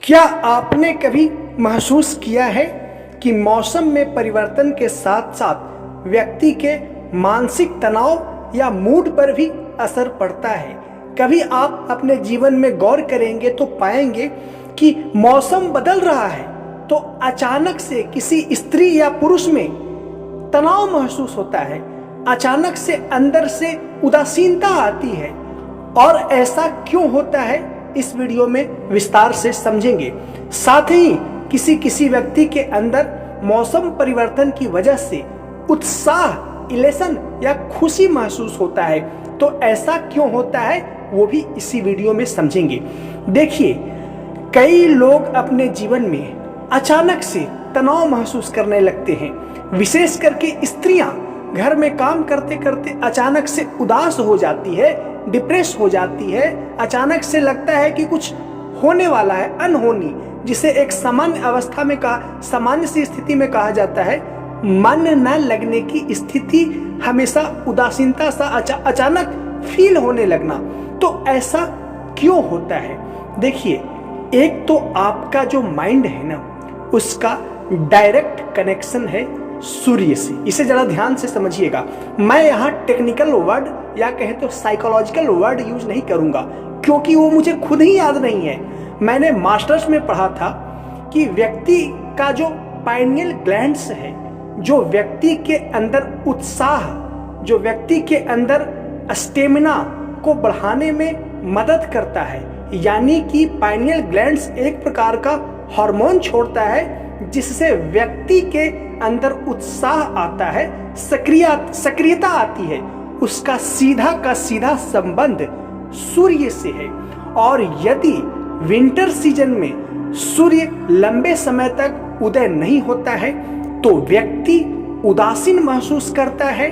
क्या आपने कभी महसूस किया है कि मौसम में परिवर्तन के साथ साथ व्यक्ति के मानसिक तनाव या मूड पर भी असर पड़ता है? कभी आप अपने जीवन में गौर करेंगे तो पाएंगे कि मौसम बदल रहा है तो अचानक से किसी स्त्री या पुरुष में तनाव महसूस होता है, अचानक से अंदर से उदासीनता आती है। और ऐसा क्यों होता है इस वीडियो में विस्तार से समझेंगे। साथ ही किसी व्यक्ति के अंदर मौसम परिवर्तन की वजह से उत्साह, इलेशन या खुशी महसूस होता है, तो ऐसा क्यों होता है वो भी इसी वीडियो में समझेंगे। देखिए, कई लोग अपने जीवन में अचानक से तनाव महसूस करने लगते हैं। विशेष करके स्त्रियां घर में काम करते करते अचानक से उदास हो जाती है, डिप्रेस हो जाती है। अचानक से लगता है कि कुछ होने वाला है, अनहोनी, जिसे एक सामान्य अवस्था में सामान्य सी स्थिति में कहा जाता है मन न लगने की स्थिति, हमेशा उदासीनता सा अचानक फील होने लगना। तो ऐसा क्यों होता है? देखिए, एक तो आपका जो माइंड है ना, उसका डायरेक्ट कनेक्शन है सूर्य से। इसे जरा ध्यान से समझिएगा। मैं यहाँ टेक्निकल वर्ड या कहे तो साइकोलॉजिकल वर्ड यूज नहीं करूंगा, क्योंकि वो मुझे खुद ही याद नहीं है। मैंने मास्टर्स में पढ़ा था कि व्यक्ति का जो पाइनियल ग्लैंड्स है, जो व्यक्ति के अंदर उत्साह, जो व्यक्ति के अंदर स्टेमिना को बढ़ाने में मदद करता है, यानी कि पाइनियल ग्लैंड्स एक प्रकार का हार्मोन छोड़ता है जिससे व्यक्ति के अंदर उत्साह आता है, सक्रियता आती है। उसका सीधा का सीधा संबंध सूर्य से है। और यदि विंटर सीजन में सूर्य लंबे समय तक उदय नहीं होता है तो व्यक्ति उदासीन महसूस करता है,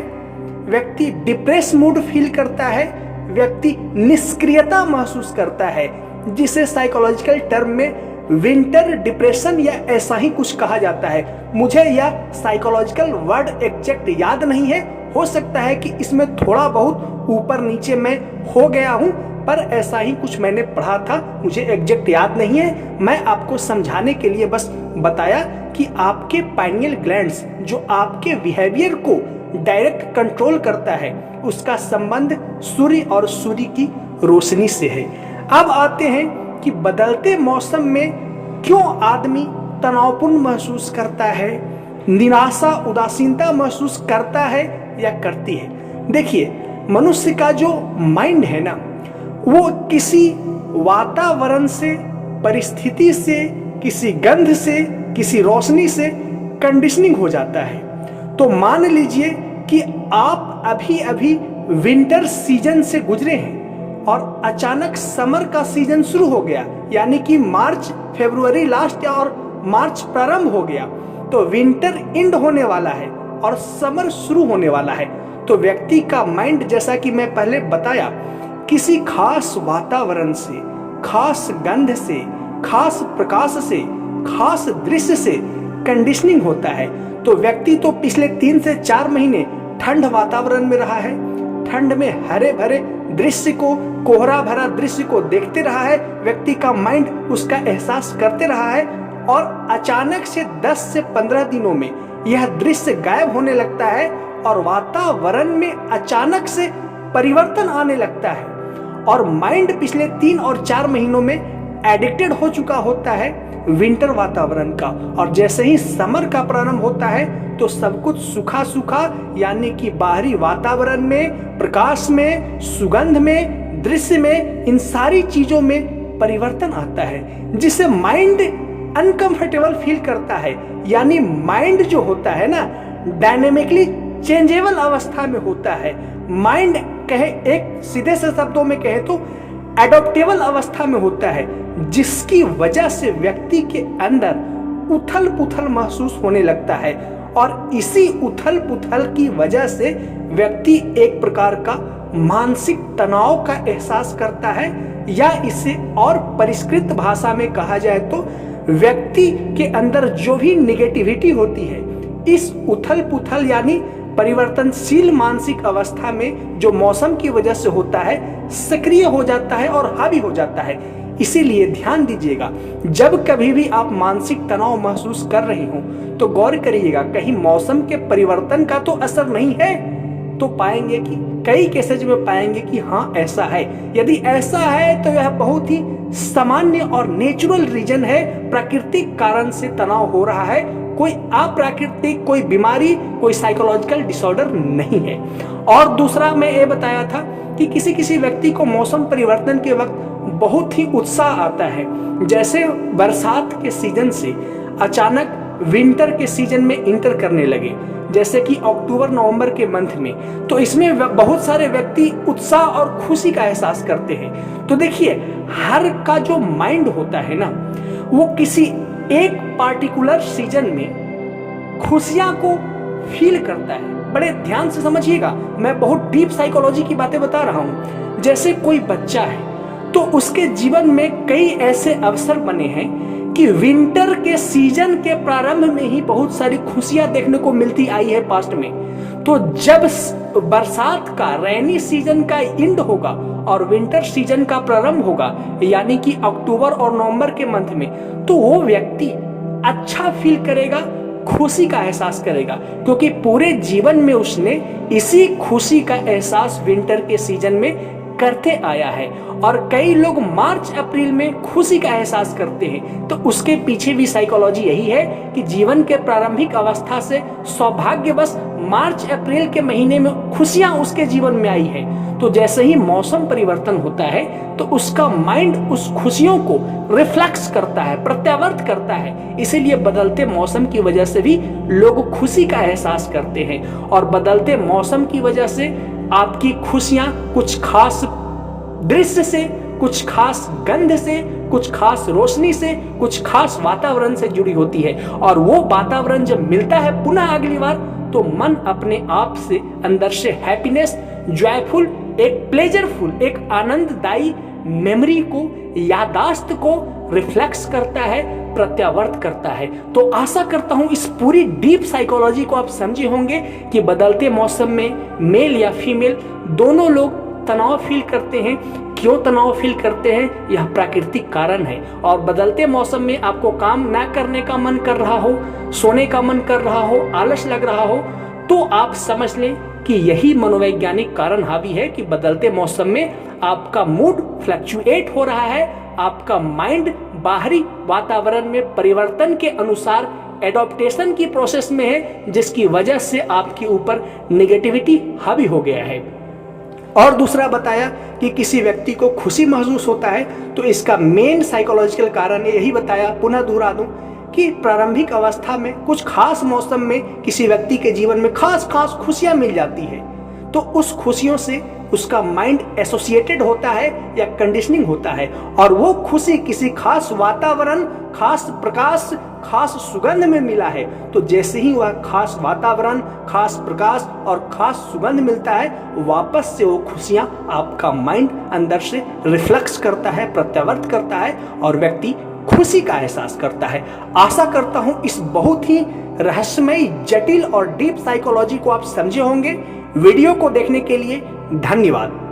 व्यक्ति डिप्रेस मूड फील करता है, व्यक्ति निष्क्रियता महसूस करता है, जिसे साइकोलॉजिकल टर्म में विंटर डिप्रेशन या ऐसा ही कुछ कहा जाता है। मुझे यह साइकोलॉजिकल वर्ड एग्जैक्ट याद नहीं है, हो सकता है कि इसमें थोड़ा बहुत ऊपर नीचे मैं हो गया हूं, पर ऐसा ही कुछ मैंने पढ़ा था, मुझे एग्जैक्ट याद नहीं है। मैं आपको समझाने के लिए बस बताया कि आपके पाइनियल ग्लैंड्स जो आपके बिहेवियर को डायरेक्ट कंट्रोल करता है, उसका संबंध सूर्य और सूर्य की रोशनी से है। अब आते हैं कि बदलते मौसम में क्यों आदमी तनावपूर्ण महसूस करता है, निराशा, उदासीनता महसूस करता है या करती है। देखिए, मनुष्य का जो माइंड है ना, वो किसी वातावरण से, परिस्थिति से, किसी गंध से, किसी रोशनी से कंडीशनिंग हो जाता है। तो मान लीजिए कि आप अभी विंटर सीजन से गुजरे हैं और अचानक समर का सीजन शुरू हो गया, यानी कि मार्च, फरवरी लास्ट और मार्च प्रारंभ हो गया, तो विंटर एंड होने वाला है और समर शुरू होने वाला है। तो व्यक्ति का माइंड, जैसा कि मैं पहले बताया, किसी खास वातावरण से, खास गंध से, खास प्रकाश से, खास दृश्य से कंडीशनिंग होता है। तो व्यक्ति तो पिछले 3 से 4 महीने ठंड वातावरण में रहा है, ठंड में हरे भरे दृश्य को, कोहरा भरा दृश्य को देखते रहा है, व्यक्ति का माइंड उसका एहसास करते रहा है। और अचानक से 10 से 15 दिनों में यह दृश्य गायब होने लगता है और वातावरण में अचानक से परिवर्तन आने लगता है और माइंड पिछले 3 और 4 महीनों में एडिक्टेड हो चुका होता है विंटर वातावरण का। और जैसे ही समर का प्रारंभ होता है तो सब कुछ सूखा सूखा, यानी कि बाहरी वातावरण में, प्रकाश में, सुगंध में, दृश्य में, इन सारी चीजों में परिवर्तन आता है, जिससे माइंड अनकंफर्टेबल फील करता है। यानी माइंड जो होता है ना, डायनेमिकली चेंजेबल अवस्था में होता है। माइंड कहे, एक सीधे से शब्दों में कहे तो एडॉप्टेबल अवस्था में होता है, जिसकी वजह से व्यक्ति के अंदर उथल पुथल महसूस होने लगता है। और इसी उथल पुथल की वजह से व्यक्ति एक प्रकार का मानसिक तनाव का एहसास करता है, या इसे और परिष्कृत भाषा में कहा जाए तो व्यक्ति के अंदर जो भी निगेटिविटी होती है, इस उथल पुथल यानी परिवर्तनशील मानसिक अवस्था में जो मौसम की वजह से होता है, सक्रिय हो जाता है और हावी हो जाता है। इसीलिए ध्यान दीजिएगा, जब कभी भी आप मानसिक तनाव महसूस कर रहे हो तो गौर करिएगा कहीं मौसम के परिवर्तन का तो असर नहीं है। तो पाएंगे कि कई केसेज में पाएंगे कि हाँ ऐसा है। यदि ऐसा है तो यह बहुत ही सामान्य और नेचुरल रीजन है, प्राकृतिक कारण से तनाव हो रहा है, कोई अप्राकृतिक, कोई बीमारी, कोई साइकोलॉजिकल डिसऑर्डर नहीं है। और दूसरा मैं ये बताया था कि किसी किसी व्यक्ति को मौसम परिवर्तन के वक्त बहुत ही उत्साह आता है, जैसे बरसात के सीजन से अचानक विंटर के सीजन में इंटर करने लगे, जैसे कि अक्टूबर नवंबर के मंथ में, तो इसमें बहुत सारे व्यक्ति उत्साह और खुशी का एहसास करते हैं। तो देखिए, हर का जो माइंड होता है ना, वो किसी एक पार्टिकुलर सीजन में खुशियां को फील करता है। बड़े ध्यान से समझिएगा, मैं बहुत डीप साइकोलॉजी की बातें बता रहा हूं। जैसे कोई बच्चा है तो उसके जीवन में कई ऐसे अवसर बने हैं कि विंटर के सीजन के प्रारंभ में ही बहुत सारी खुशियां देखने को मिलती आई है पास्ट में। तो जब बरसात का रेनी सीजन का एंड होगा और विंटर सीजन का प्रारंभ होगा, यानी कि अक्टूबर और नवंबर के मंथ में, तो वो व्यक्ति अच्छा फील करेगा, खुशी का एहसास करेगा, क्योंकि पूरे जीवन में उसने इसी खुशी का एहसास विंटर के सीजन में करते आया है। और कई लोग मार्च अप्रैल में खुशी का एहसास करते हैं, तो उसके पीछे भी साइकोलॉजी यही है कि जीवन के प्रारंभिक अवस्था से सौभाग्यवश मार्च अप्रैल के महीने में खुशियां उसके जीवन में आई है। तो जैसे ही मौसम परिवर्तन होता है तो उसका माइंड उस खुशियों को रिफ्लेक्स करता है, प्रत्यावर्त करता है। इसीलिए बदलते मौसम की वजह से भी लोग खुशी का एहसास करते हैं, और बदलते मौसम की वजह से आपकी खुशियां कुछ खास दृश्य से, कुछ खास गंध से, कुछ खास रोशनी से, कुछ खास वातावरण से जुड़ी होती है। और वो वातावरण जब मिलता है पुनः अगली बार, तो मन अपने आप से अंदर से हैप्पीनेस, जॉयफुल, एक प्लेजरफुल, एक आनंददायी मेमोरी को, यादाश्त को रिफ्लेक्स करता है, प्रत्यावर्त करता है। तो आशा करता हूं इस पूरी डीप साइकोलॉजी को आप समझे होंगे कि बदलते मौसम में मेल या फीमेल दोनों लोग तनाव फील करते हैं। क्यों तनाव फील करते हैं, यह प्राकृतिक कारण है। और बदलते मौसम में आपको काम ना करने का मन कर रहा हो, सोने का मन कर रहा हो, आलस लग रहा हो, तो आप समझ लें कि यही मनोवैज्ञानिक कारण हावी है कि बदलते मौसम में आपका मूड फ्लक्चुएट हो रहा है, आपका माइंड बाहरी वातावरण में परिवर्तन के अनुसार एडॉप्टेशन की प्रोसेस में है, जिसकी वजह से आपके ऊपर नेगेटिविटी हावी हो गया है। और दूसरा बताया कि किसी व्यक्ति को खुशी महसूस होता है, तो इसका मेन साइकोलॉजिकल कारण यही बताया, पुनः दोहरा दूं कि प्रारंभिक अवस्था में कुछ खास मौसम में किसी व्यक्ति के जीवन में खास खास खुशियां मिल जाती है, तो उस खुशियों से उसका माइंड एसोसिएटेड होता है या कंडीशनिंग होता है, और वो खुशी किसी खास वातावरण, खास प्रकाश, खास सुगंध में मिला है। तो जैसे ही वह खास वातावरण, खास प्रकाश और खास सुगंध मिलता है, वापस से वो खुशियां आपका माइंड अंदर से रिफ्लेक्स करता है, प्रत्यावर्त करता है, और व्यक्ति खुशी का एहसास करता है। आशा करता हूं इस बहुत ही रहस्यमयी, जटिल और डीप साइकोलॉजी को आप समझे होंगे। वीडियो को देखने के लिए धन्यवाद।